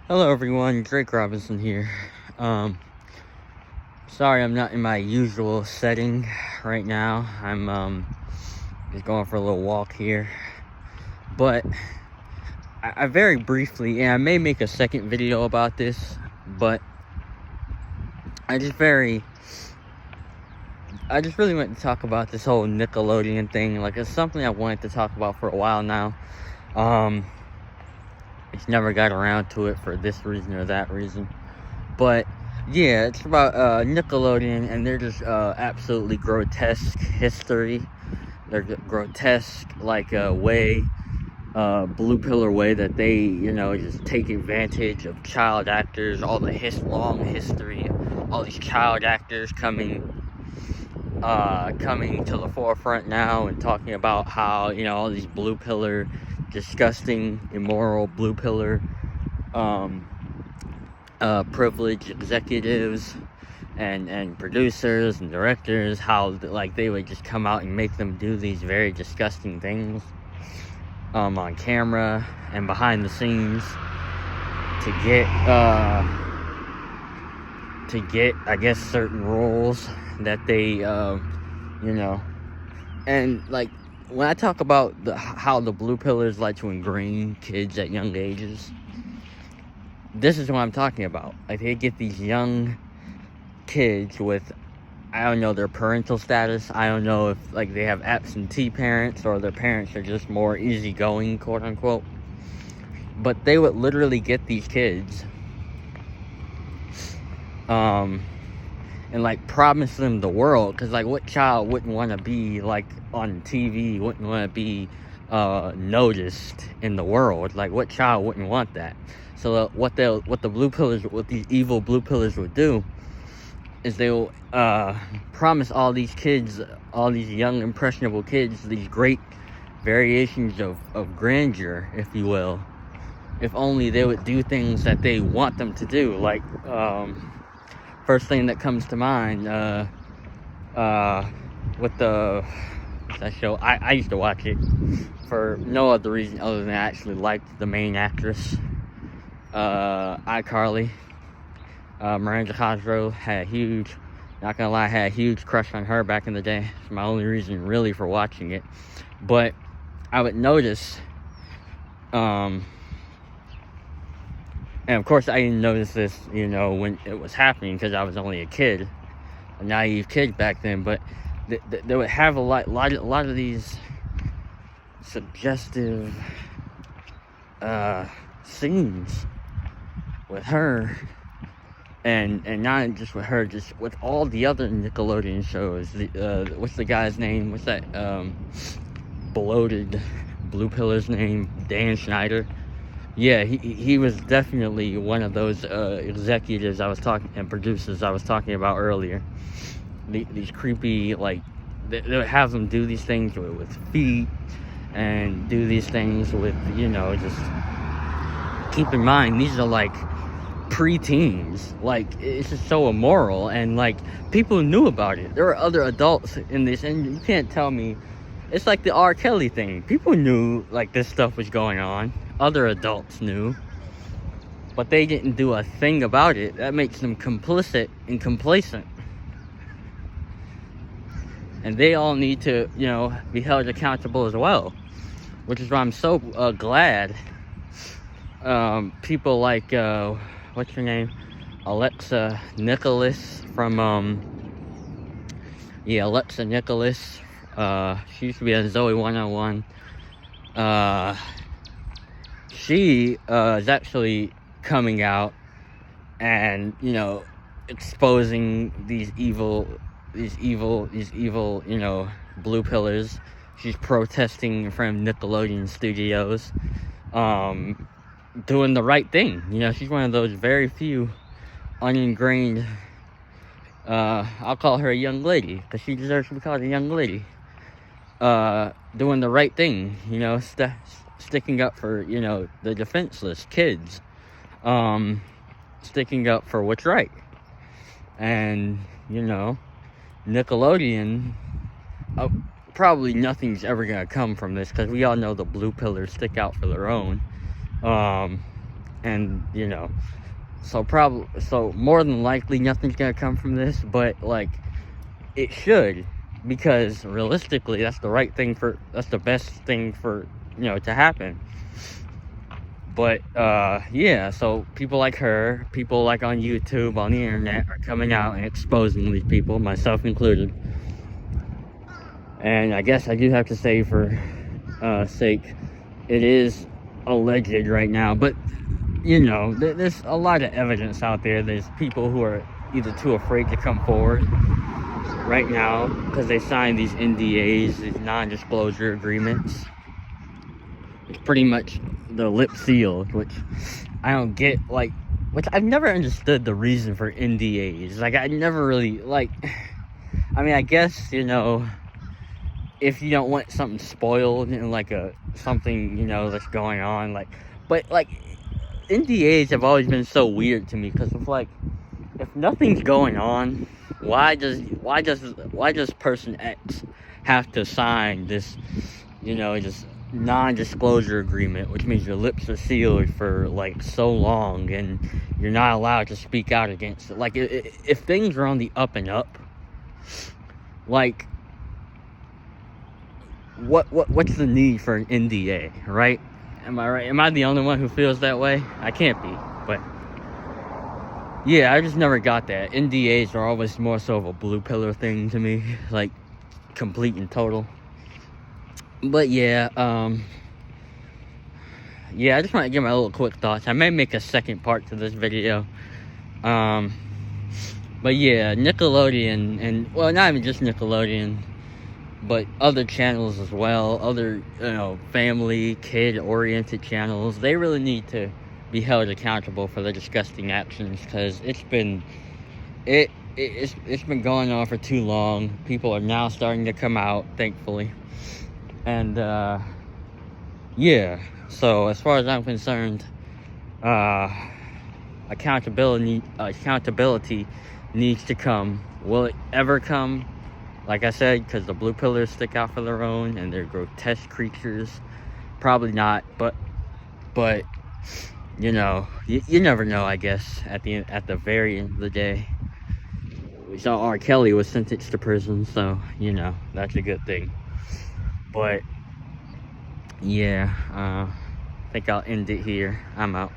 Hello everyone, Drake Robinson here. Sorry I'm not in my usual setting right now. I'm just going for a little walk here. But I very briefly, and I may make a second video about this, but I just really want to talk about this whole Nickelodeon thing. Like, it's something I wanted to talk about for a while now. It's never got around to it for this reason or that reason. But yeah, it's about Nickelodeon and their just absolutely grotesque history. Their grotesque, way, blue pillar way that they, just take advantage of child actors. All the long history, all these child actors coming to the forefront now and talking about how, all these blue pillar, disgusting, immoral blue pillar, privileged executives and producers and directors, how they would just come out and make them do these very disgusting things on camera and behind the scenes to get I guess certain roles that they and when I talk about how the blue pillars like to ingrain kids at young ages, this is what I'm talking about. Like, they get these young kids with, I don't know their parental status. I don't know if they have absentee parents or their parents are just more easygoing, quote unquote. But they would literally get these kids and promise them the world, because what child wouldn't want to be on TV, wouldn't want to be noticed in the world? What child wouldn't want that? So what these evil blue pillars would do is they will promise all these kids, all these young impressionable kids, these great variations of grandeur, if you will, if only they would do things that they want them to do. First thing that comes to mind, with that show, I used to watch it for no other reason other than I actually liked the main actress, iCarly. Miranda Cosgrove, had a huge crush on her back in the day. It's my only reason really for watching it. But I would notice, and of course I didn't notice this, when it was happening, because I was only a naive kid back then. But they would have a lot of these suggestive scenes with her, and not just with her, just with all the other Nickelodeon shows. What's the guy's name? What's that bloated blue pillar's name? Dan Schneider. Yeah, he was definitely one of those executives and producers I was talking about earlier. These creepy, they would have them do these things with feet, and do these things with, just keep in mind, these are pre-teens. It's just so immoral, and people knew about it. There were other adults in this, and you can't tell me. It's like the R. Kelly thing. People knew this stuff was going on. Other adults knew, but they didn't do a thing about it. That makes them complicit and complacent, and they all need to, be held accountable as well. Which is why I'm so glad people like what's her name? Alexa Nicholas from Alexa Nicholas. She used to be on Zoe 101. She is actually coming out and, exposing these evil, blue pillars. She's protesting in front of Nickelodeon Studios, doing the right thing. She's one of those very few uningrained, I'll call her a young lady, because she deserves to be called a young lady, doing the right thing, sticking up for, the defenseless kids, sticking up for what's right. And, Nickelodeon, probably nothing's ever gonna come from this, because we all know the blue pillars stick out for their own. And you know, so more than likely nothing's gonna come from this, but like it should, because realistically that's the best thing for, you know, to happen. But yeah, so people like her, people like on YouTube, on the internet, are coming out and exposing these people, myself included. And I guess I do have to say, for sake, it is alleged right now, but you know, there's a lot of evidence out there. There's people who are either too afraid to come forward right now because they signed these NDAs, these non-disclosure agreements. It's pretty much the lip seal, which I don't get, like, which I've never understood the reason for NDAs. Like, I never really, like, I mean, I guess, you know, if you don't want something spoiled in, like, something, you know, that's going on, like, but, like, NDAs have always been so weird to me, because it's like, if nothing's going on, why does person X have to sign this, you know, just non-disclosure agreement, which means your lips are sealed for like so long and you're not allowed to speak out against it? Like, if things are on the up and up, like, what's the need for an NDA, right? Am I right? Am I the only one who feels that way? I can't be, but yeah, I just never got that. NDAs are always more so of a blue pillar thing to me, like complete and total. But yeah, yeah, I just want to give my little quick thoughts. I may make a second part to this video. But yeah, Nickelodeon, and well, not even just Nickelodeon, but other channels as well, other, you know, family, kid-oriented channels, they really need to be held accountable for their disgusting actions, because it's been going on for too long. People are now starting to come out, thankfully. And yeah, so as far as I'm concerned, accountability needs to come. Will it ever come? Like I said, because the blue pillars stick out for their own and they're grotesque creatures, probably not. But you know, you never know, I guess. At the very end of the day, we saw R. Kelly was sentenced to prison, so you know, that's a good thing. But yeah, I think I'll end it here. I'm out.